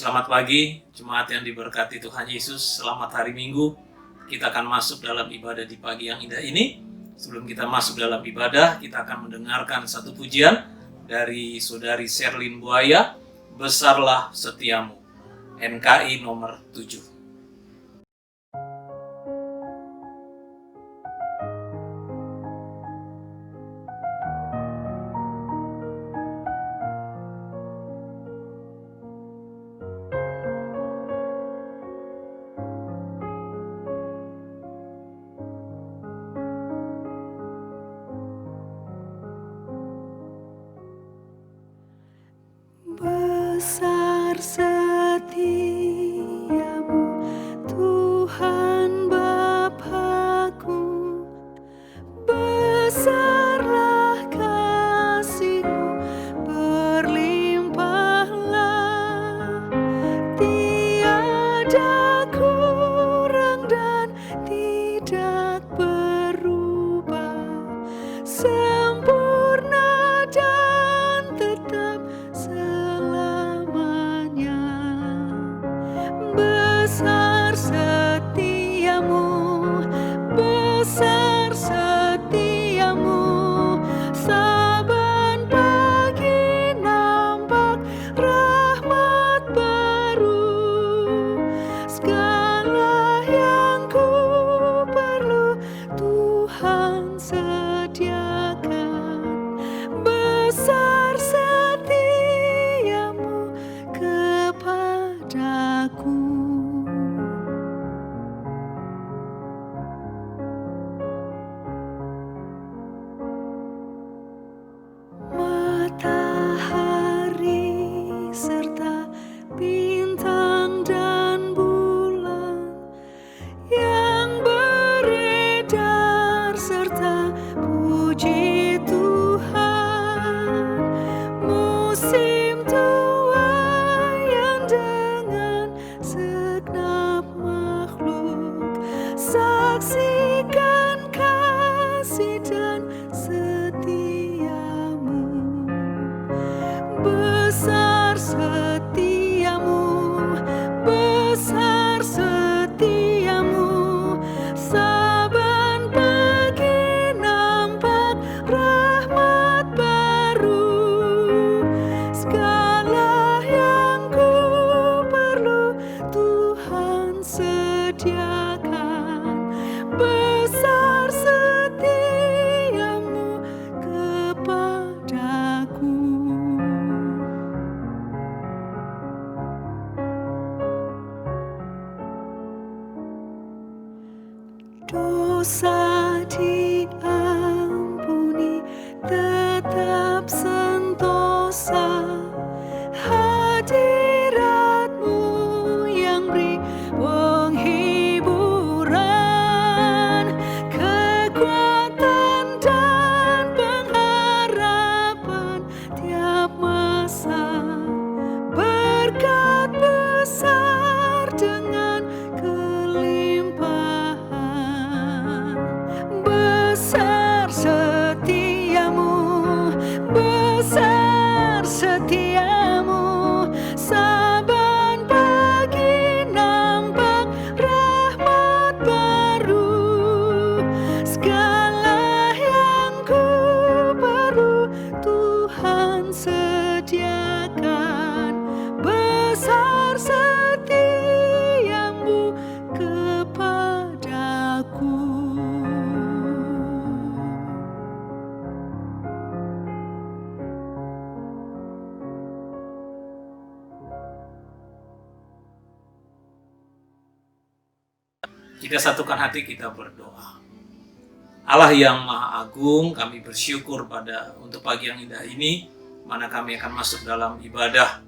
Selamat pagi, jemaat yang diberkati Tuhan Yesus. Selamat hari Minggu. Kita akan masuk dalam ibadah di pagi yang indah ini. Sebelum kita masuk dalam ibadah, kita akan mendengarkan satu pujian dari Saudari Sherlyn Buaya, Besarlah Setiamu, NKI nomor 7. Besar setiamu Tuhan Bapa-Ku, besarlah kasih-Mu, berlimpahlah, tiada kurang dan tidak berubah, sempurna dan tetap selamanya. Besar setiamu, besar setiamu, saban pagi nampak rahmat baru. Segala yang ku perlu Tuhan sediakan. Besar setiamu kepadaku. Matahari serta bintang dan bulan yang beredar serta puji Tuhan, musim tua yang dengan segenap makhluk saksikan kasih dan setiamu. Besar setiamu, besar setiamu, saban pagi nampak rahmat baru. Segala yang ku perlu Tuhan sediakan. Besar setiamu kepadaku. Dosa diampuni, tetap sentosa, hadirat-Mu yang beri penghiburan, kekuatan dan pengharapan tiap masa. Berkat besar dengan kelimpahan. Besar setiamu, besar setiamu, saban pagi nampak rahmat baru. Segala yang ku perlu Tuhan sediakan. Besar setiamu kepadaku. Kita satukan hati, kita berdoa. Allah yang Maha Agung, kami bersyukur untuk pagi yang indah ini, mana kami akan masuk dalam ibadah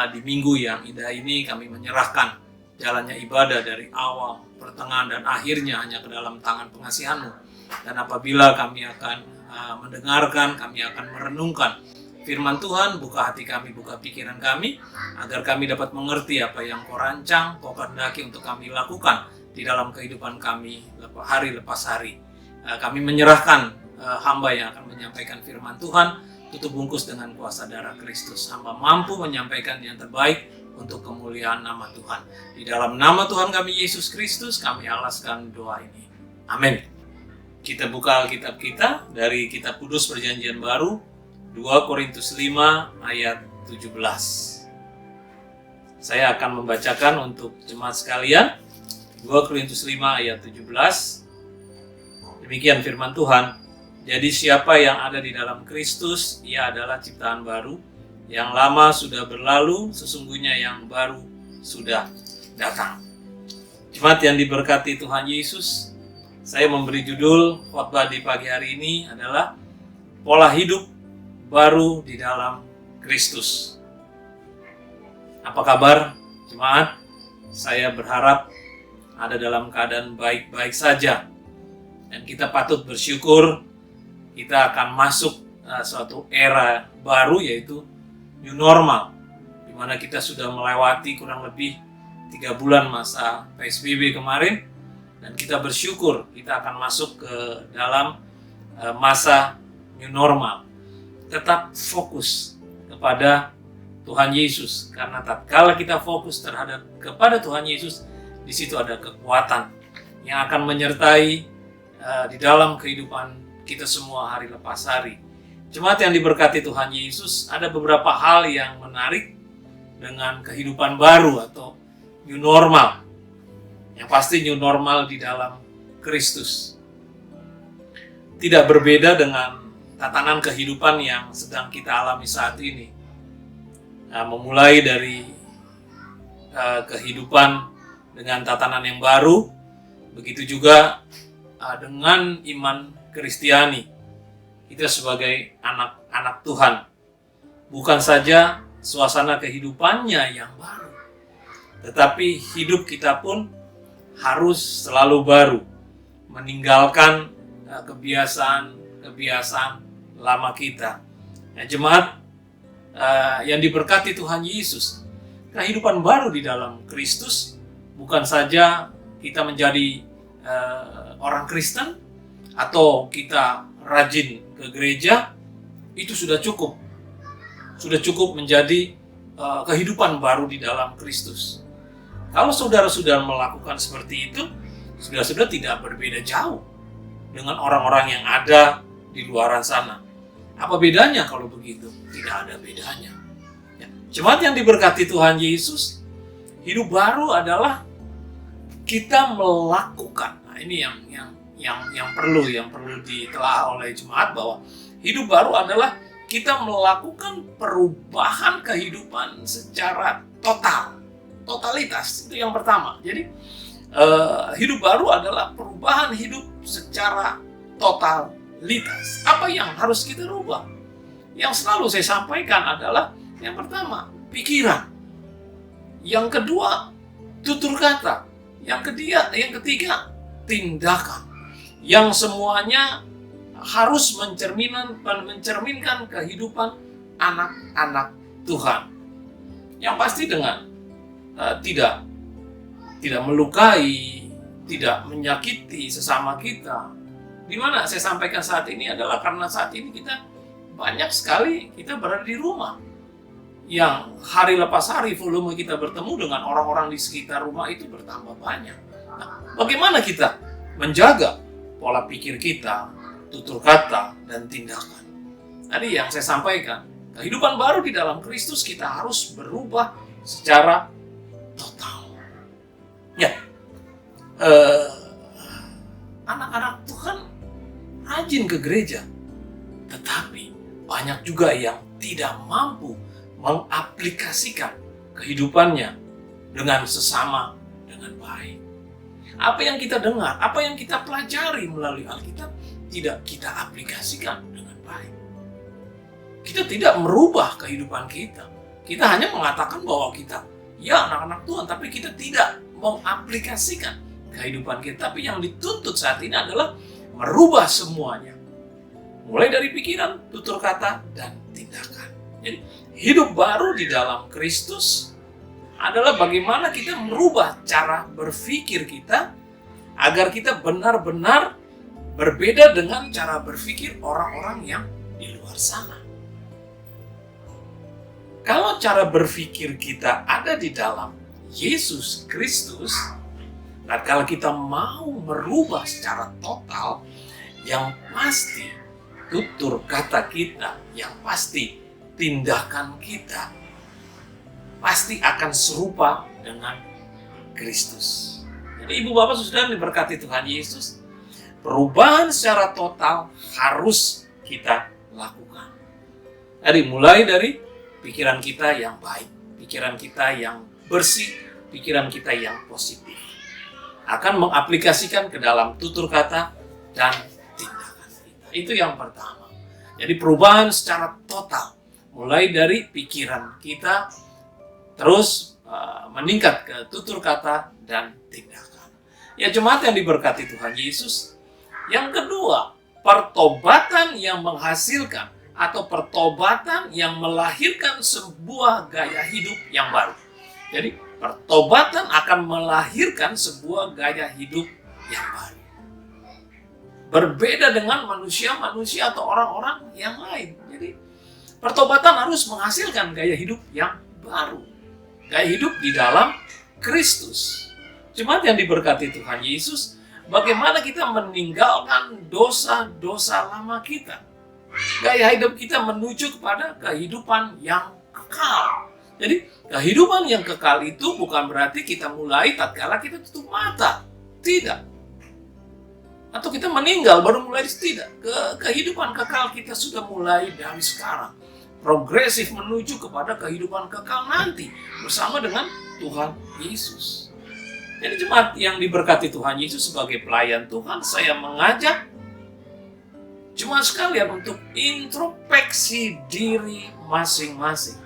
di minggu yang indah ini. Kami menyerahkan jalannya ibadah dari awal, pertengahan, dan akhirnya hanya ke dalam tangan pengasihan-Mu. Dan apabila kami akan mendengarkan, kami akan merenungkan firman Tuhan, buka hati kami, buka pikiran kami, agar kami dapat mengerti apa yang Kau rancang, Kau kehendaki untuk kami lakukan di dalam kehidupan kami hari lepas hari. Kami menyerahkan hamba yang akan menyampaikan firman Tuhan, tutup bungkus dengan kuasa darah Kristus. Hamba mampu menyampaikan yang terbaik untuk kemuliaan nama Tuhan. Di dalam nama Tuhan kami Yesus Kristus kami alaskan doa ini. Amin. Kita buka Alkitab kita dari Kitab Kudus Perjanjian Baru 2 Korintus 5 ayat 17. Saya akan membacakan untuk jemaat sekalian 2 Korintus 5 ayat 17. Demikian firman Tuhan. Jadi siapa yang ada di dalam Kristus, ia adalah ciptaan baru. Yang lama sudah berlalu, sesungguhnya yang baru sudah datang. Jemaat yang diberkati Tuhan Yesus, saya memberi judul khotbah di pagi hari ini adalah pola hidup baru di dalam Kristus. Apa kabar jemaat? Saya berharap ada dalam keadaan baik-baik saja. Dan kita patut bersyukur kita akan masuk suatu era baru, yaitu new normal, di mana kita sudah melewati kurang lebih 3 bulan masa PSBB kemarin, dan kita bersyukur kita akan masuk ke dalam masa new normal. Tetap fokus kepada Tuhan Yesus, karena tatkala kita fokus kepada Tuhan Yesus, di situ ada kekuatan yang akan menyertai di dalam kehidupan kita semua hari lepas hari. Jemaat yang diberkati Tuhan Yesus, ada beberapa hal yang menarik dengan kehidupan baru atau new normal. Yang pasti new normal di dalam Kristus. Tidak berbeda dengan tatanan kehidupan yang sedang kita alami saat ini. Memulai dari kehidupan dengan tatanan yang baru, begitu juga dengan iman Kristiani. Kita sebagai anak-anak Tuhan, bukan saja suasana kehidupannya yang baru, tetapi hidup kita pun harus selalu baru, meninggalkan kebiasaan lama kita. Jemaat yang diberkati Tuhan Yesus, kehidupan baru di dalam Kristus bukan saja kita menjadi orang Kristen atau kita rajin ke gereja, itu sudah cukup. Sudah cukup menjadi kehidupan baru di dalam Kristus. Kalau saudara sudah melakukan seperti itu, saudara tidak berbeda jauh dengan orang-orang yang ada di luar sana. Apa bedanya kalau begitu? Tidak ada bedanya. Jemaat yang diberkati Tuhan Yesus, hidup baru adalah kita melakukan. Nah, ini yang perlu ditelaah oleh jemaat, bahwa hidup baru adalah kita melakukan perubahan kehidupan secara totalitas. Itu yang pertama. Jadi hidup baru adalah perubahan hidup secara totalitas. Apa yang harus kita rubah? Yang selalu saya sampaikan adalah yang pertama, pikiran. Yang kedua, tutur kata. Yang ketiga, tindakan. Yang semuanya harus mencerminkan kehidupan anak-anak Tuhan. Yang pasti dengan tidak melukai, tidak menyakiti sesama kita. Di mana saya sampaikan saat ini adalah karena saat ini kita banyak sekali kita berada di rumah. Yang hari lepas hari volume kita bertemu dengan orang-orang di sekitar rumah itu bertambah banyak. Nah, bagaimana kita menjaga pola pikir kita, tutur kata, dan tindakan? Tadi yang saya sampaikan, kehidupan baru di dalam Kristus kita harus berubah secara total. Ya, anak-anak Tuhan rajin ke gereja, tetapi banyak juga yang tidak mampu mengaplikasikan kehidupannya dengan sesama dengan baik. Apa yang kita dengar, apa yang kita pelajari melalui Alkitab tidak kita aplikasikan dengan baik. Kita tidak merubah kehidupan kita. Kita hanya mengatakan bahwa kita ya anak-anak Tuhan, tapi kita tidak mengaplikasikan kehidupan kita. Tapi yang dituntut saat ini adalah merubah semuanya. Mulai dari pikiran, tutur kata, dan tindakan. Jadi hidup baru di dalam Kristus adalah bagaimana kita merubah cara berpikir kita agar kita benar-benar berbeda dengan cara berpikir orang-orang yang di luar sana. Kalau cara berpikir kita ada di dalam Yesus Kristus, dan kalau kita mau merubah secara total, yang pasti tutur kata kita, yang pasti tindakan kita pasti akan serupa dengan Kristus. Jadi ibu bapak saudara diberkati Tuhan Yesus, perubahan secara total harus kita lakukan. Mulai dari pikiran kita yang baik, pikiran kita yang bersih, pikiran kita yang positif. Akan mengaplikasikan ke dalam tutur kata dan tindakan kita. Itu yang pertama. Jadi perubahan secara total. Mulai dari pikiran kita, terus meningkat ke tutur kata dan tindakan. Ya jemaat yang diberkati Tuhan Yesus. Yang kedua, pertobatan yang menghasilkan atau pertobatan yang melahirkan sebuah gaya hidup yang baru. Jadi pertobatan akan melahirkan sebuah gaya hidup yang baru. Berbeda dengan manusia-manusia atau orang-orang yang lain. Jadi pertobatan harus menghasilkan gaya hidup yang baru. Gaya hidup di dalam Kristus. Jemaat yang diberkati Tuhan Yesus, bagaimana kita meninggalkan dosa-dosa lama kita. Gaya hidup kita menuju kepada kehidupan yang kekal. Jadi kehidupan yang kekal itu bukan berarti kita mulai tatkala kita tutup mata. Tidak. Atau kita meninggal baru mulai, tidak. Kehidupan kekal kita sudah mulai dari sekarang. Progresif menuju kepada kehidupan kekal nanti bersama dengan Tuhan Yesus. Jadi jemaat yang diberkati Tuhan Yesus, sebagai pelayan Tuhan, saya mengajak jemaat sekalian untuk introspeksi diri masing-masing.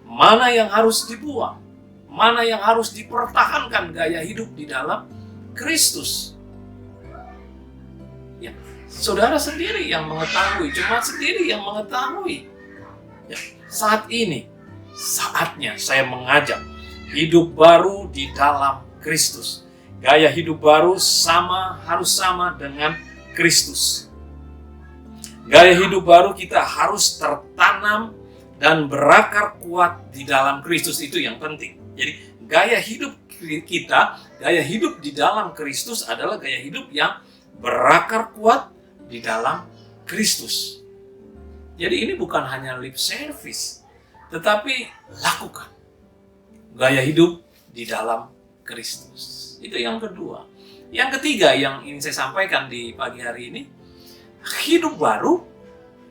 Mana yang harus dibuang, mana yang harus dipertahankan gaya hidup di dalam Kristus. Ya, saudara sendiri yang mengetahui, jemaat sendiri yang mengetahui. Ya, saat ini, saatnya saya mengajak hidup baru di dalam Kristus. Gaya hidup baru harus sama dengan Kristus. Gaya hidup baru kita harus tertanam dan berakar kuat di dalam Kristus, itu yang penting. Jadi gaya hidup kita, gaya hidup di dalam Kristus adalah gaya hidup yang berakar kuat di dalam Kristus. Jadi ini bukan hanya lip service, tetapi lakukan gaya hidup di dalam Kristus. Itu yang kedua. Yang ketiga yang ingin saya sampaikan di pagi hari ini, hidup baru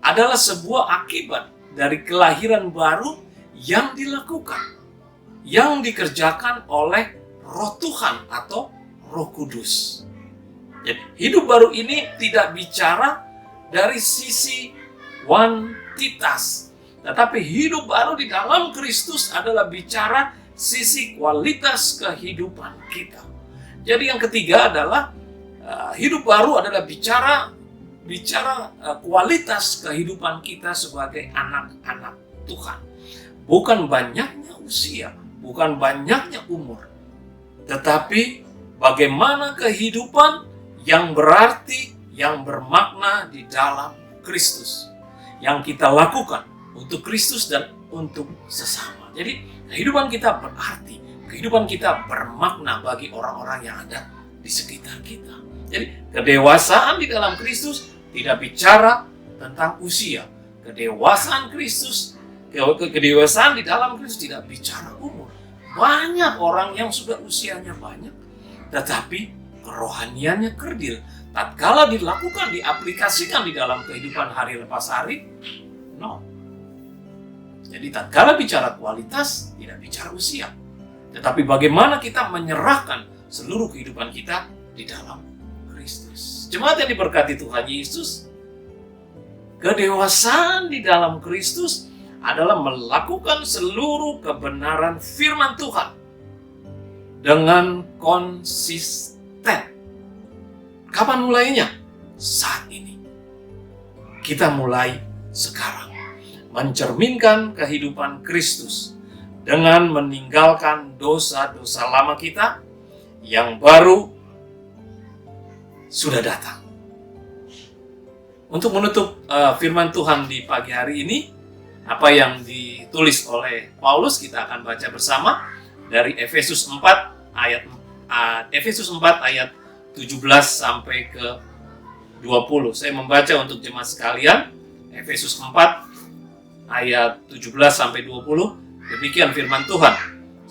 adalah sebuah akibat dari kelahiran baru yang dilakukan, yang dikerjakan oleh Roh Tuhan atau Roh Kudus. Jadi hidup baru ini tidak bicara dari sisi kuantitas, tetapi hidup baru di dalam Kristus adalah bicara sisi kualitas kehidupan kita. Jadi yang ketiga adalah hidup baru adalah bicara kualitas kehidupan kita sebagai anak-anak Tuhan. Bukan banyaknya usia, bukan banyaknya umur, tetapi bagaimana kehidupan yang berarti, yang bermakna di dalam Kristus, yang kita lakukan untuk Kristus dan untuk sesama. Jadi kehidupan kita berarti, kehidupan kita bermakna bagi orang-orang yang ada di sekitar kita. Jadi kedewasaan di dalam Kristus tidak bicara tentang usia. Kedewasaan Kristus, kedewasaan di dalam Kristus tidak bicara umur. Banyak orang yang sudah usianya banyak, tetapi kerohaniannya kerdil. Tatkala dilakukan, diaplikasikan di dalam kehidupan hari lepas hari, no. Jadi tatkala bicara kualitas, tidak bicara usia. Tetapi bagaimana kita menyerahkan seluruh kehidupan kita di dalam Kristus. Jemaat yang diberkati Tuhan Yesus, kedewasaan di dalam Kristus adalah melakukan seluruh kebenaran firman Tuhan dengan konsisten. Kapan mulainya? Saat ini. Kita mulai sekarang. Mencerminkan kehidupan Kristus dengan meninggalkan dosa-dosa lama kita yang baru sudah datang. Untuk menutup firman Tuhan di pagi hari ini, apa yang ditulis oleh Paulus. Kita akan baca bersama dari Efesus 4 ayat 17 sampai ke 20. Saya membaca untuk jemaat sekalian. Efesus 4 ayat 17 sampai 20. Demikian firman Tuhan.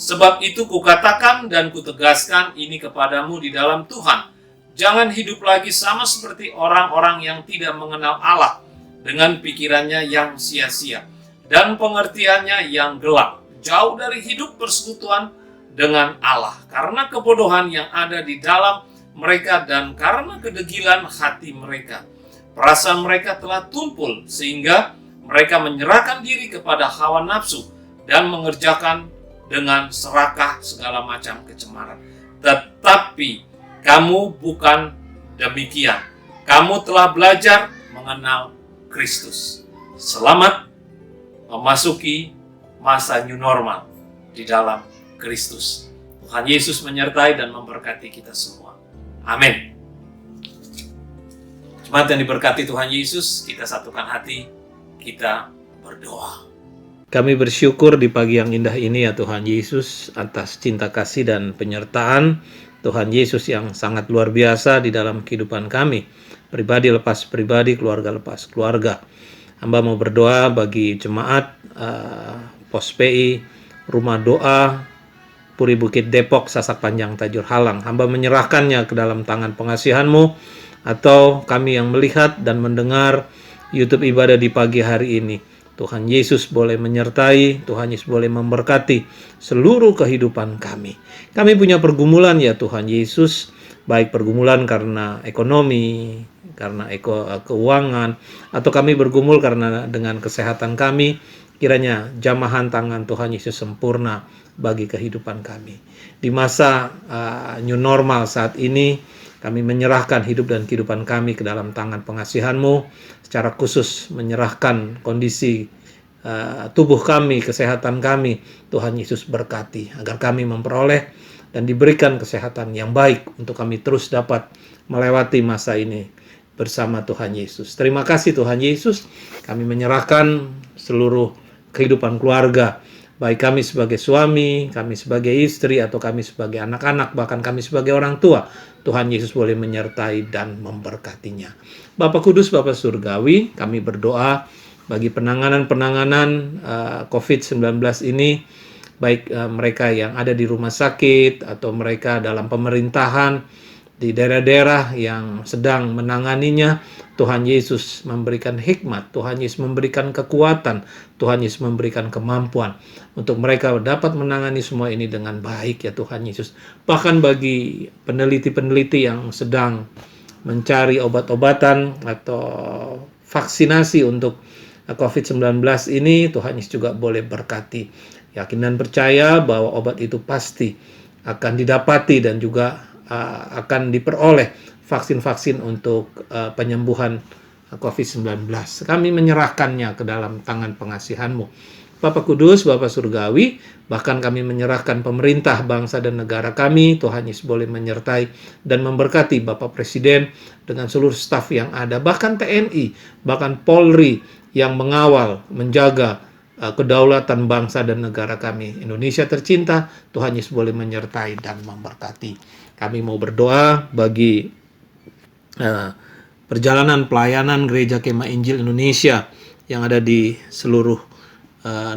Sebab itu kukatakan dan kutegaskan ini kepadamu di dalam Tuhan. Jangan hidup lagi sama seperti orang-orang yang tidak mengenal Allah, dengan pikirannya yang sia-sia dan pengertiannya yang gelap, jauh dari hidup persekutuan dengan Allah, karena kebodohan yang ada di dalam mereka dan karena kedegilan hati mereka. Perasaan mereka telah tumpul sehingga mereka menyerahkan diri kepada hawa nafsu dan mengerjakan dengan serakah segala macam kecemaran. Tetapi kamu bukan demikian. Kamu telah belajar mengenal Kristus. Selamat memasuki masa new normal di dalam Kristus. Tuhan Yesus menyertai dan memberkati kita semua. Amin. Jemaat yang diberkati Tuhan Yesus, kita satukan hati, kita berdoa. Kami bersyukur di pagi yang indah ini ya Tuhan Yesus atas cinta kasih dan penyertaan Tuhan Yesus yang sangat luar biasa di dalam kehidupan kami. Pribadi lepas pribadi, keluarga lepas keluarga. Hamba mau berdoa bagi jemaat Pos PI, Rumah Doa, Puri Bukit Depok, Sasak Panjang, Tajur Halang. Hamba menyerahkannya ke dalam tangan pengasihan-Mu, atau kami yang melihat dan mendengar YouTube ibadah di pagi hari ini. Tuhan Yesus boleh menyertai, Tuhan Yesus boleh memberkati seluruh kehidupan kami. Kami punya pergumulan ya Tuhan Yesus, baik pergumulan karena ekonomi, karena keuangan, atau kami bergumul karena dengan kesehatan kami. Kiranya jamahan tangan Tuhan Yesus sempurna bagi kehidupan kami. Di masa new normal saat ini, kami menyerahkan hidup dan kehidupan kami ke dalam tangan pengasihan-Mu, secara khusus menyerahkan kondisi tubuh kami, kesehatan kami. Tuhan Yesus berkati agar kami memperoleh dan diberikan kesehatan yang baik untuk kami terus dapat melewati masa ini bersama Tuhan Yesus. Terima kasih Tuhan Yesus, kami menyerahkan seluruh kehidupan keluarga, baik kami sebagai suami, kami sebagai istri, atau kami sebagai anak-anak, bahkan kami sebagai orang tua. Tuhan Yesus boleh menyertai dan memberkatinya. Bapa Kudus, Bapa Surgawi, kami berdoa bagi penanganan-penanganan COVID-19 ini, baik mereka yang ada di rumah sakit atau mereka dalam pemerintahan di daerah-daerah yang sedang menanganinya. Tuhan Yesus memberikan hikmat, Tuhan Yesus memberikan kekuatan, Tuhan Yesus memberikan kemampuan untuk mereka dapat menangani semua ini dengan baik ya Tuhan Yesus. Bahkan bagi peneliti-peneliti yang sedang mencari obat-obatan atau vaksinasi untuk COVID-19 ini, Tuhan Yesus juga boleh berkati. Yakin dan percaya bahwa obat itu pasti akan didapati dan juga akan diperoleh vaksin-vaksin untuk penyembuhan COVID-19. Kami menyerahkannya ke dalam tangan pengasihan-Mu. Bapa Kudus, Bapa Surgawi, bahkan kami menyerahkan pemerintah, bangsa dan negara kami. Tuhan Yesus boleh menyertai dan memberkati Bapak Presiden dengan seluruh staf yang ada, bahkan TNI, bahkan Polri yang mengawal, menjaga kedaulatan bangsa dan negara kami. Indonesia tercinta, Tuhan Yesus boleh menyertai dan memberkati. Kami mau berdoa bagi perjalanan pelayanan Gereja Kemah Injil Indonesia yang ada di seluruh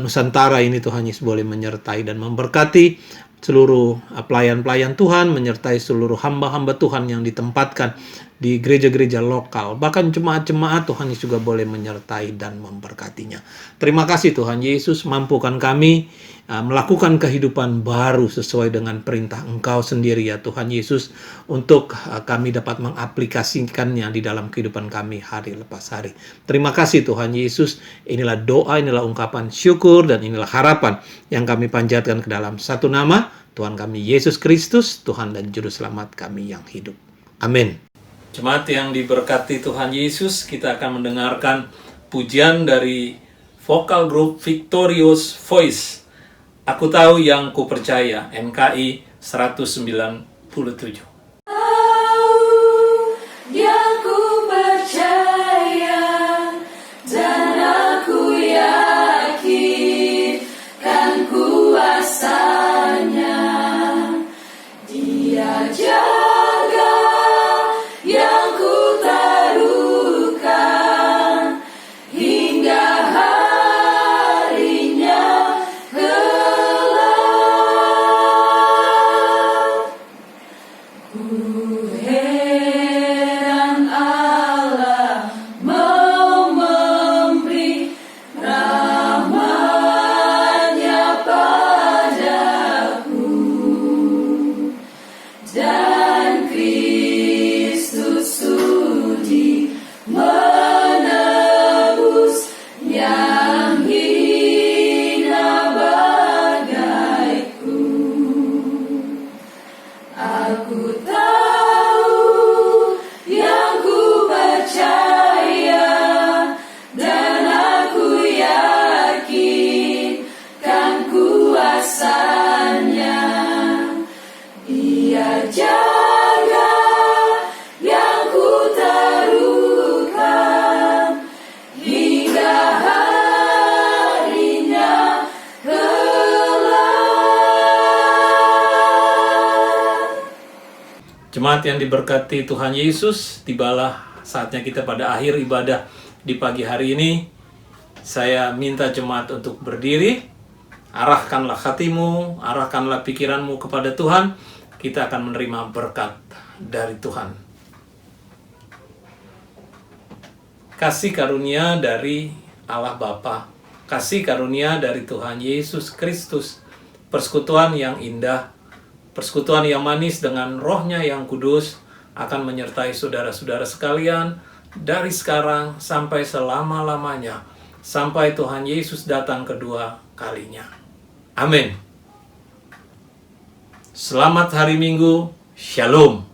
Nusantara ini. Tuhan Yesus boleh menyertai dan memberkati seluruh pelayan-pelayan Tuhan, menyertai seluruh hamba-hamba Tuhan yang ditempatkan di gereja-gereja lokal, bahkan jemaat-jemaat. Tuhan Yesus juga boleh menyertai dan memberkatinya. Terima kasih Tuhan Yesus, mampukan kami melakukan kehidupan baru sesuai dengan perintah Engkau sendiri ya Tuhan Yesus, untuk kami dapat mengaplikasikannya di dalam kehidupan kami hari lepas hari. Terima kasih Tuhan Yesus. Inilah doa, inilah ungkapan syukur, dan inilah harapan yang kami panjatkan ke dalam satu nama, Tuhan kami Yesus Kristus, Tuhan dan Juru Selamat kami yang hidup. Amin. Jemaat yang diberkati Tuhan Yesus, kita akan mendengarkan pujian dari vokal grup Victorious Voice. Aku tahu yang ku percaya, NKI 197. Yang ku percaya dan aku yakin Jemaat yang diberkati Tuhan Yesus, tibalah saatnya kita pada akhir ibadah di pagi hari ini. Saya minta jemaat untuk berdiri, arahkanlah hatimu, arahkanlah pikiranmu kepada Tuhan. Kita akan menerima berkat dari Tuhan. Kasih karunia dari Allah Bapa, kasih karunia dari Tuhan Yesus Kristus, persekutuan yang indah, persekutuan yang manis dengan Roh-Nya yang kudus akan menyertai saudara-saudara sekalian dari sekarang sampai selama-lamanya, sampai Tuhan Yesus datang kedua kalinya. Amin. Selamat hari Minggu. Shalom.